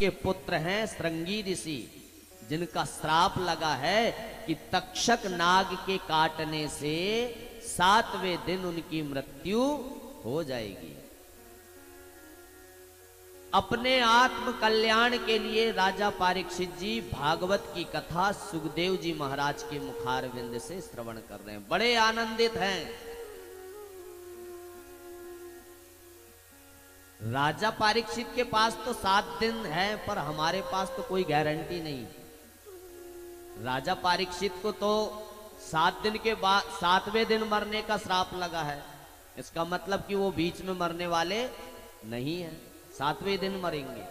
के पुत्र हैं श्रृंगी ऋषि, जिनका श्राप लगा है कि तक्षक नाग के काटने से 7वें दिन उनकी मृत्यु हो जाएगी। अपने आत्म कल्याण के लिए राजा परीक्षित जी भागवत की कथा सुखदेव जी महाराज के मुखारविंद से श्रवण कर रहे हैं, बड़े आनंदित हैं। राजा परीक्षित के पास तो 7 दिन है, पर हमारे पास तो कोई गारंटी नहीं। राजा परीक्षित को तो 7 दिन के बाद 7वें दिन मरने का श्राप लगा है। इसका मतलब कि वो बीच में मरने वाले नहीं है, 7वें दिन मरेंगे।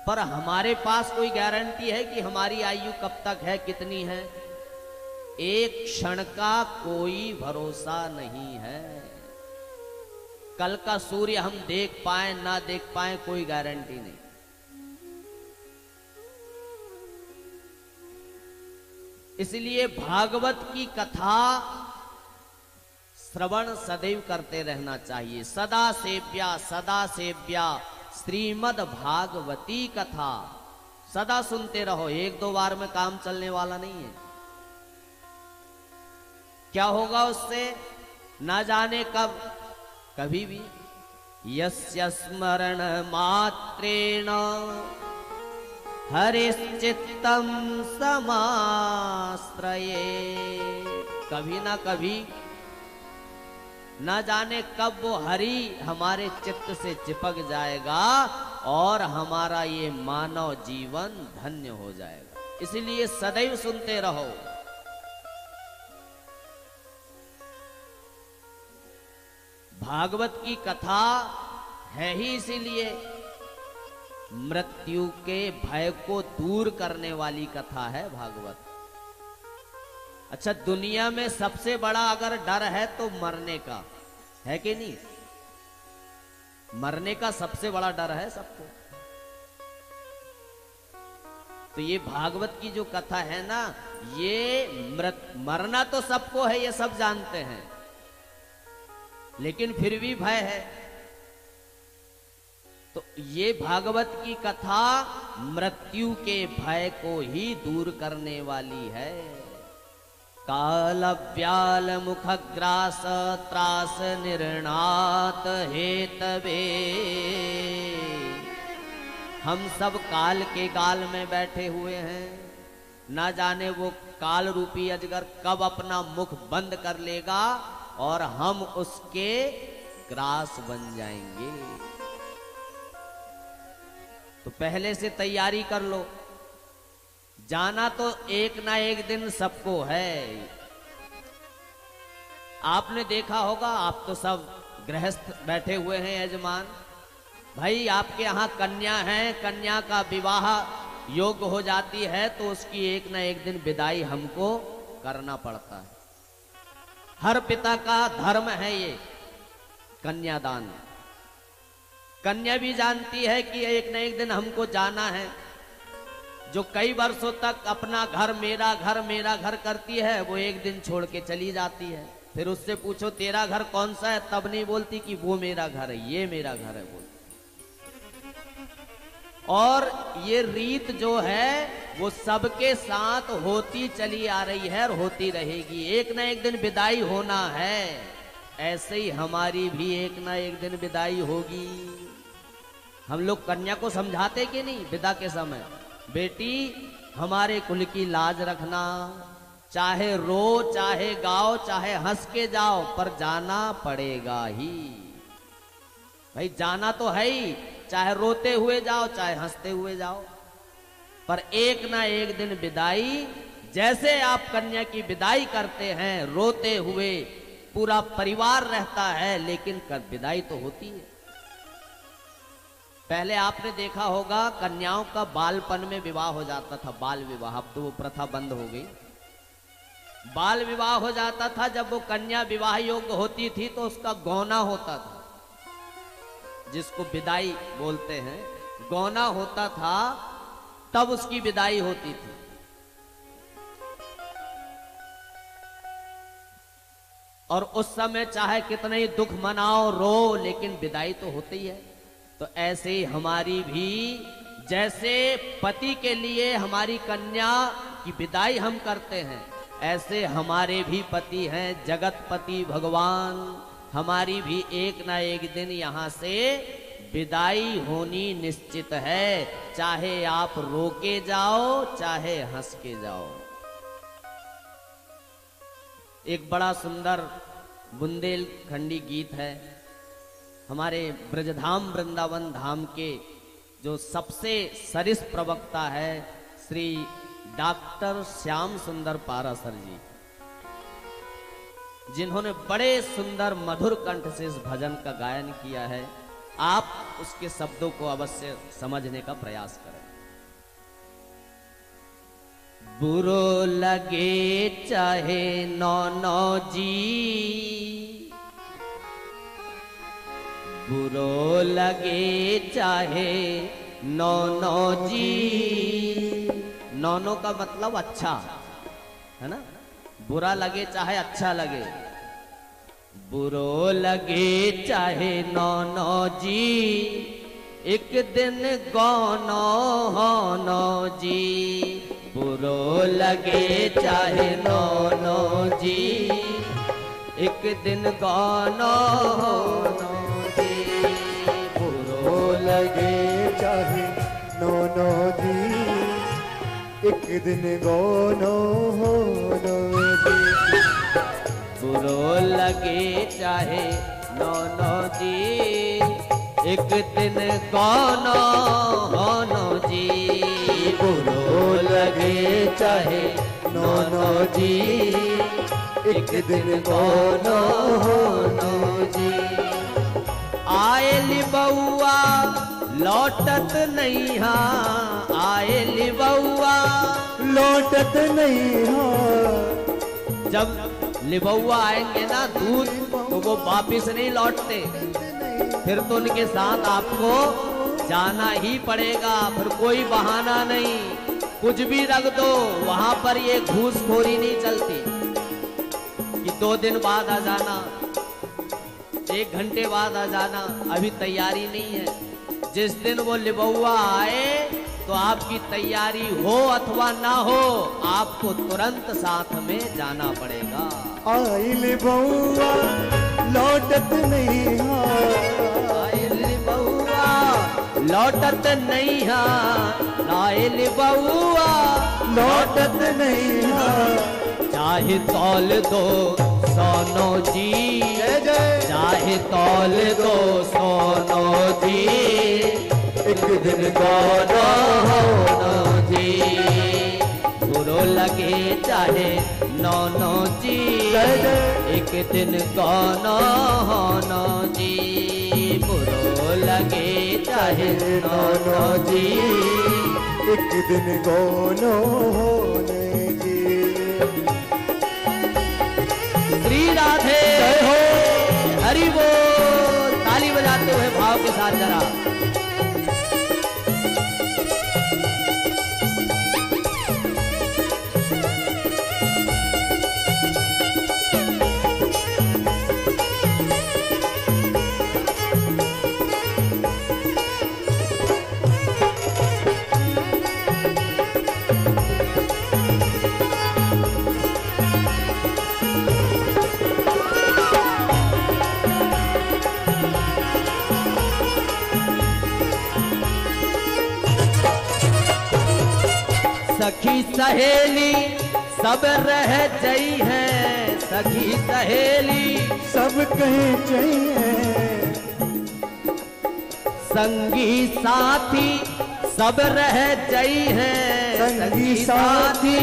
पर हमारे पास कोई गारंटी है कि हमारी आयु कब तक है, कितनी है? एक क्षण का कोई भरोसा नहीं है। कल का सूर्य हम देख पाए ना देख पाए, कोई गारंटी नहीं। इसलिए भागवत की कथा श्रवण सदैव करते रहना चाहिए। सदा सेव्या श्रीमद् भागवती कथा सदा सुनते रहो। 1-2 बार में काम चलने वाला नहीं है। क्या होगा उससे ना जाने कब, कभी भी। यस्य स्मरण मात्रेण हरिश्चित्तम समाश्रये, कभी ना कभी ना जाने कब वो हरि हमारे चित्त से चिपक जाएगा और हमारा ये मानव जीवन धन्य हो जाएगा। इसलिए सदैव सुनते रहो। भागवत की कथा है ही इसीलिए मृत्यु के भय को दूर करने वाली कथा है भागवत। अच्छा, दुनिया में सबसे बड़ा अगर डर है तो मरने का है कि नहीं? मरने का सबसे बड़ा डर है सबको। तो ये भागवत की जो कथा है ना, ये मरना तो सबको है, ये सब जानते हैं, लेकिन फिर भी भय है। तो ये भागवत की कथा मृत्यु के भय को ही दूर करने वाली है। काल व्याल मुखग्रास त्रास निर्णात हेतवे, हम सब काल के गाल में बैठे हुए हैं। ना जाने वो काल रूपी अजगर कब अपना मुख बंद कर लेगा और हम उसके ग्रास बन जाएंगे। तो पहले से तैयारी कर लो। जाना तो एक ना एक दिन सबको है। आपने देखा होगा, आप तो सब गृहस्थ बैठे हुए हैं यजमान भाई, आपके यहाँ कन्या है, कन्या का विवाह योग्य हो जाती है तो उसकी एक ना एक दिन विदाई हमको करना पड़ता है। हर पिता का धर्म है ये कन्यादान। कन्या भी जानती है कि एक न एक दिन हमको जाना है। जो कई वर्षों तक अपना घर मेरा घर करती है, वो एक दिन छोड़ के चली जाती है। फिर उससे पूछो तेरा घर कौन सा है, तब नहीं बोलती कि वो मेरा घर है, ये मेरा घर है बोलती। और ये रीत जो है वो सबके साथ होती चली आ रही है और होती रहेगी। एक ना एक दिन विदाई होना है, ऐसे ही हमारी भी एक ना एक दिन विदाई होगी। हम लोग कन्या को समझाते कि नहीं विदा के समय, बेटी हमारे कुल की लाज रखना, चाहे रो चाहे गाओ चाहे हंस के जाओ, पर जाना पड़ेगा ही। भाई जाना तो है ही, चाहे रोते हुए जाओ चाहे हंसते हुए जाओ, पर एक ना एक दिन विदाई। जैसे आप कन्या की विदाई करते हैं रोते हुए, पूरा परिवार रहता है, लेकिन विदाई तो होती है। पहले आपने देखा होगा कन्याओं का बालपन में विवाह हो जाता था, बाल विवाह। अब तो वो प्रथा बंद हो गई। बाल विवाह हो जाता था, जब वो कन्या विवाह योग्य होती थी तो उसका गौना होता था, जिसको विदाई बोलते हैं। गौना होता था तब उसकी विदाई होती थी। और उस समय चाहे कितने ही दुख मनाओ रो, लेकिन विदाई तो होती है। तो ऐसे ही हमारी भी, जैसे पति के लिए हमारी कन्या की विदाई हम करते हैं, ऐसे हमारे भी पति हैं जगतपति भगवान। हमारी भी एक ना एक दिन यहाँ से विदाई होनी निश्चित है, चाहे आप रो के जाओ चाहे हंस के जाओ। एक बड़ा सुंदर बुंदेलखंडी गीत है हमारे ब्रजधाम वृंदावन धाम के जो सबसे सरिस प्रवक्ता है श्री डॉक्टर श्याम सुंदर पारासर जी, जिन्होंने बड़े सुंदर मधुर कंठ से इस भजन का गायन किया है। आप उसके शब्दों को अवश्य समझने का प्रयास करें। बुरो लगे चाहे नौनो जी, बुरो लगे चाहे नौनो जी। नौनो का मतलब अच्छा है ना, बुरा लगे चाहे अच्छा लगे। बुरो लगे चाहे नौनो जी, एक दिन गौनो होनो जी। बुरो लगे चाहे नौनो जी, एक दिन गौनो होनो जी। बुरो लगे चाहे नौनो जी, एक दिन गौनो होनो जी। बुरो लगे चाहे नौनो जी, एक दिन गौनो होनो जी। बुरो लगे चाहे नौनो जी, एक दिन गौनो होनो जी। आए बउआ लौटत नहीं हाँ, आए बउआ लौटत नहीं हाँ। जब लिबउआ आएंगे ना दूध, तो वो वापिस नहीं लौटते, फिर तो उनके साथ आपको जाना ही पड़ेगा। फिर कोई बहाना नहीं, कुछ भी रख दो वहां पर ये घूसखोरी नहीं चलती कि 2 दिन बाद आ जाना, 1 घंटे बाद आ जाना, अभी तैयारी नहीं है। जिस दिन वो लिबउआ आए तो आपकी तैयारी हो अथवा ना हो, आपको तुरंत साथ में जाना पड़ेगा। आइल बउआ लौटत नहीं हाँ, आइल बउआ लौटत नहीं हाँ, आइल बउआ लौटत नहीं हाँ। चाहे तौल दो सोनो जी, जय जय। चाहे तौल दो सोनो जी, एक दिन गौनो होनो जी। बुरो लगे चाहे नौनो जी, जय जय। एक दिन गौनो होनो जी। बुरो लगे चाहे नौनो जी, एक दिन गौनो होने जी। श्री राधे जय हो। हरि बोल। ताली बजाते हुए भाव के साथ जरा। सखी सहेली सब रह गई है, सखी सहेली सब कहीं चाहिए, संगी साथी सब रह गई है, संगी साथी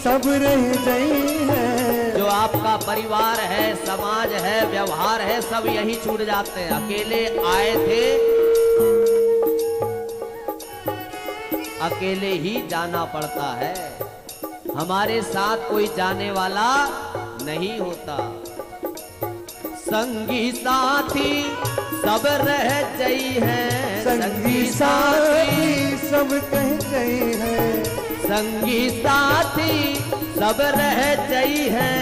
सब रह गई है। जो आपका परिवार है, समाज है, व्यवहार है, सब यही छूट जाते हैं। अकेले आए थे, अकेले ही जाना पड़ता है, हमारे साथ कोई जाने वाला नहीं होता। संगी साथी सब रह गई है, संगी साथी सब कह गई है, संगी साथी सब रह गई है,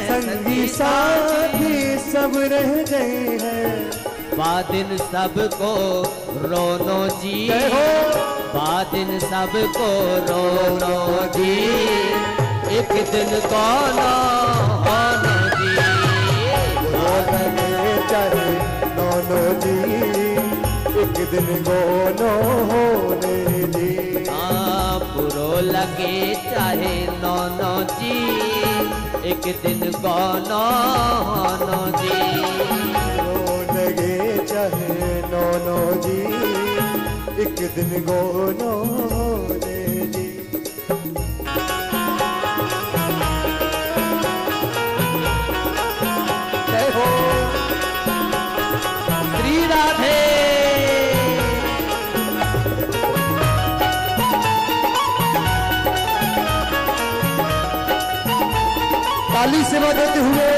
संगी साथी सब रह गई है। बादिन सबको रोनो जी, बादिन सबको रोनो जी, एक दिन कौन होनो जी। लगे चाहे नौनो जी, एक दिन गोनो होने जी। बुरो लगे चाहे नौनो जी, एक दिन गोनो होनो जी। बुरो लगे चाहे नौनो जी, एक दिन गोनो होने जी। जय हो श्री राधे। ताली सेवा देते हुए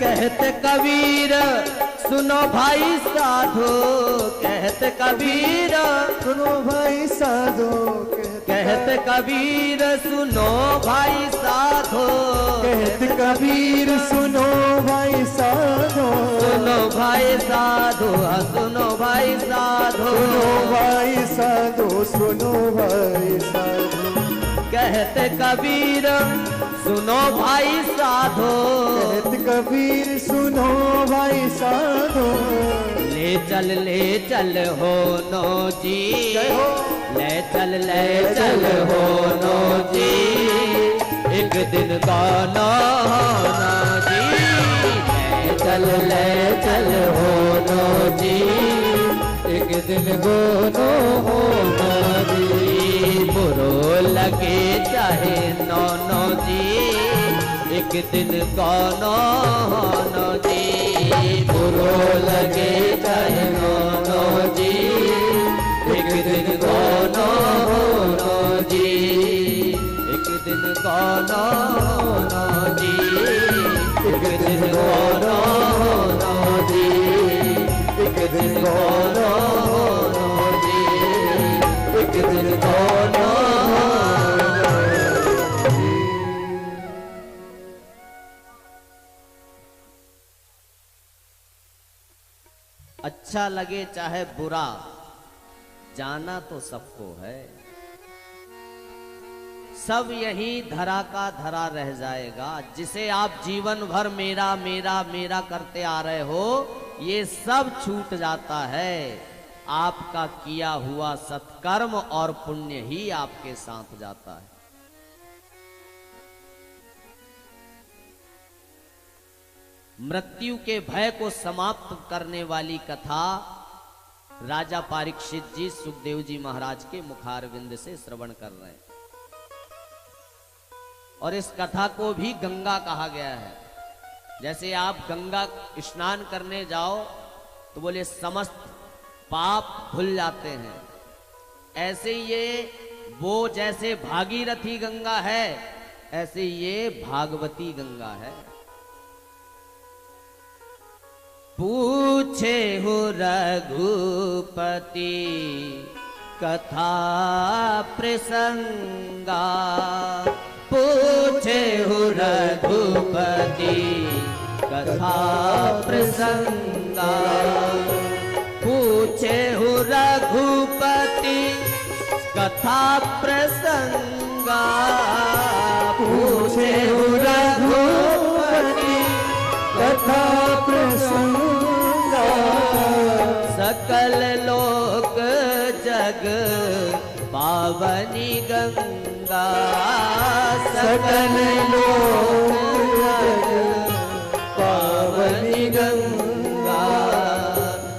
कहते कबीर सुनो भाई साधो, कहते कबीर सुनो भाई साधो, कहते कबीर सुनो भाई साधो, कहते कबीर सुनो भाई साधो, सुनो भाई साधो, सुनो भाई साधो, सुनो भाई साधो, सुनो भाई साधो। कहते कबीर सुनो भाई साधो, कहते कबीर सुनो भाई साधो, ले चल हो नो जी, ले चल हो नो जी, एक दिन गाना होना जी। ले चल हो नो जी, एक दिन गाना होना जी। बुरो लगे चाहे नौनो जी, एक दिन गाना होना जी। बुरो लगे चाहे नौनो जी, एक दिन गाना होना जी। एक दिन गाना होना जी, एक दिन गाना होना जी, एक दिन गाना होना जी, एक दिन गाना होना जी। अच्छा लगे चाहे बुरा, जाना तो सबको है। सब यही धरा का धरा रह जाएगा। जिसे आप जीवन भर मेरा मेरा मेरा करते आ रहे हो, ये सब छूट जाता है। आपका किया हुआ सत्कर्म और पुण्य ही आपके साथ जाता है। मृत्यु के भय को समाप्त करने वाली कथा राजा परीक्षित जी सुखदेव जी महाराज के मुखारविंद से श्रवण कर रहे हैं। और इस कथा को भी गंगा कहा गया है। जैसे आप गंगा स्नान करने जाओ तो बोले समस्त पाप धुल जाते हैं, ऐसे ये वो जैसे भागीरथी गंगा है, ऐसे ये भागवती गंगा है। पूछे हो रघुपति कथा प्रसंगा, पूछे हो रघुपति कथा प्रसंगा, पूछे हो रघुपति कथा प्रसंगा, पूछे हो रघुपति कथा प्रसंगा। सकल लोक जग पावनी गंगा, सकल लोक जग पावनी गंगा।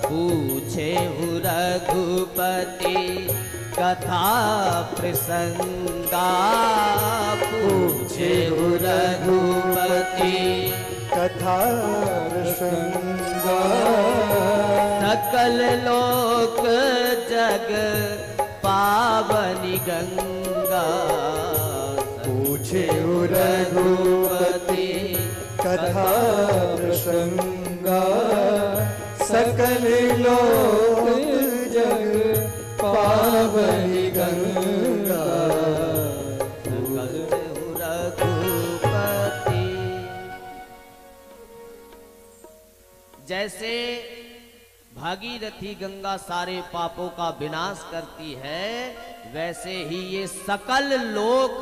पूछे हो रघुपति कथा प्रसंगा पूछे रघुपति कथा प्रसंगा सकल लोक जग पावनी गंगा पूछे रघुपति कथा प्रसंगा सकल लोक जग पावनी गंगा रघुपति। जैसे भागीरथी गंगा सारे पापों का विनाश करती है, वैसे ही ये सकल लोक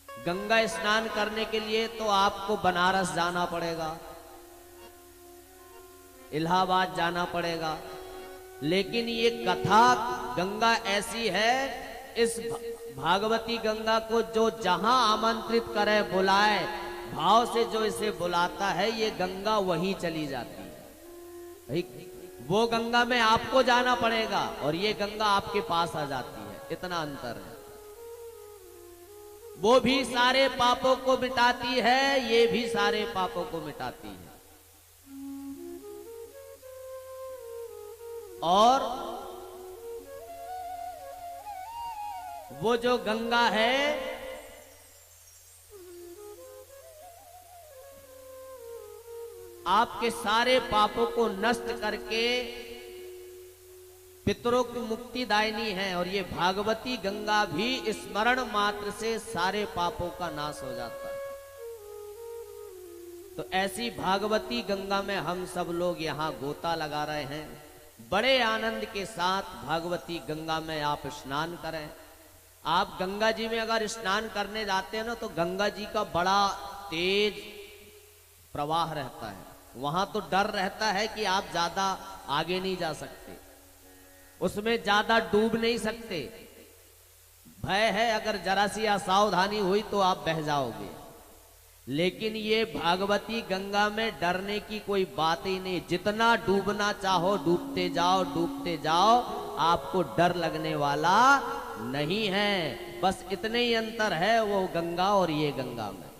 गंगा स्नान करने के लिए तो आपको बनारस जाना पड़ेगा, इलाहाबाद जाना पड़ेगा, लेकिन ये कथा गंगा ऐसी है, इस भागवती गंगा को जो जहां आमंत्रित करे बुलाए, भाव से जो इसे बुलाता है, ये गंगा वहीं चली जाती है। वो गंगा में आपको जाना पड़ेगा और ये गंगा आपके पास आ जाती है, इतना अंतर है। वो भी सारे पापों को मिटाती है, ये भी सारे पापों को मिटाती है। और वो जो गंगा है आपके सारे पापों को नष्ट करके पितरों की मुक्ति दायिनी है, और ये भागवती गंगा भी स्मरण मात्र से सारे पापों का नाश हो जाता है। तो ऐसी भागवती गंगा में हम सब लोग यहाँ गोता लगा रहे हैं। बड़े आनंद के साथ भागवती गंगा में आप स्नान करें। आप गंगा जी में अगर स्नान करने जाते हैं ना, तो गंगा जी का बड़ा तेज प्रवाह रहता है। वहां तो डर रहता है कि आप ज्यादा आगे नहीं जा सकते, उसमें ज्यादा डूब नहीं सकते, भय है अगर जरा सी असावधानी हुई तो आप बह जाओगे। लेकिन ये भागवती गंगा में डरने की कोई बात ही नहीं, जितना डूबना चाहो डूबते जाओ डूबते जाओ, आपको डर लगने वाला नहीं है। बस इतने ही अंतर है वो गंगा और ये गंगा में।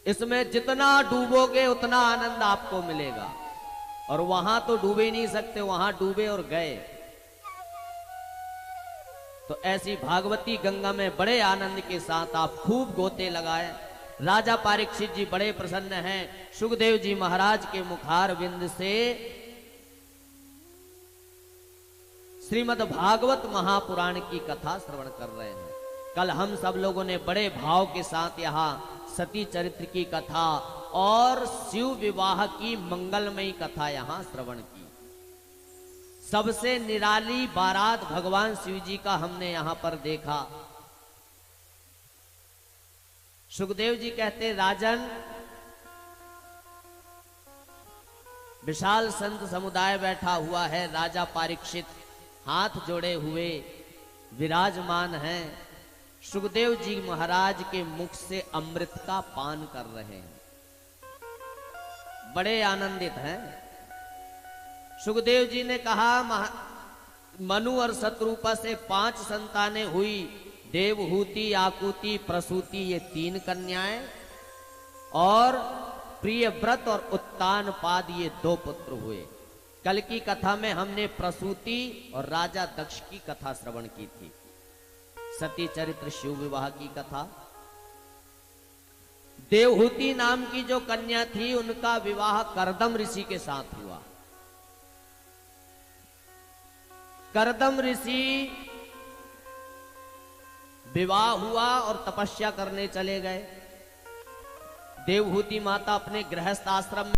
इसमें जितना डूबोगे उतना आनंद आपको मिलेगा, और वहां तो डूबे नहीं सकते, वहां डूबे और गए। तो ऐसी भागवती गंगा में बड़े आनंद के साथ आप खूब गोते लगाए। राजा परीक्षित जी बड़े प्रसन्न हैं, सुखदेव जी महाराज के मुखार बिंद से श्रीमद् भागवत महापुराण की कथा श्रवण कर रहे हैं। कल हम सब लोगों ने बड़े भाव के साथ यहाँ सती चरित्र की कथा और शिव विवाह की मंगलमयी कथा यहाँ श्रवण की। सबसे निराली बारात भगवान शिव जी का हमने यहाँ पर देखा। सुखदेव जी कहते, राजन विशाल संत समुदाय बैठा हुआ है, राजा परीक्षित हाथ जोड़े हुए विराजमान हैं। सुखदेव जी महाराज के मुख से अमृत का पान कर रहे हैं, बड़े आनंदित हैं। सुखदेव जी ने कहा, मनु और शत्रुपा से 5 संतानें हुई, देवहूति, आकुति, प्रसूति, ये 3 कन्याएं, और प्रियव्रत और उत्तानपाद ये 2 पुत्र हुए। कल की कथा में हमने प्रसूति और राजा दक्ष की कथा श्रवण की थी, सती चरित्र शिव विवाह की कथा। देवहूति नाम की जो कन्या थी, उनका विवाह करदम ऋषि के साथ हुआ। करदम ऋषि विवाह हुआ और तपस्या करने चले गए। देवहूति माता अपने गृहस्थ आश्रम में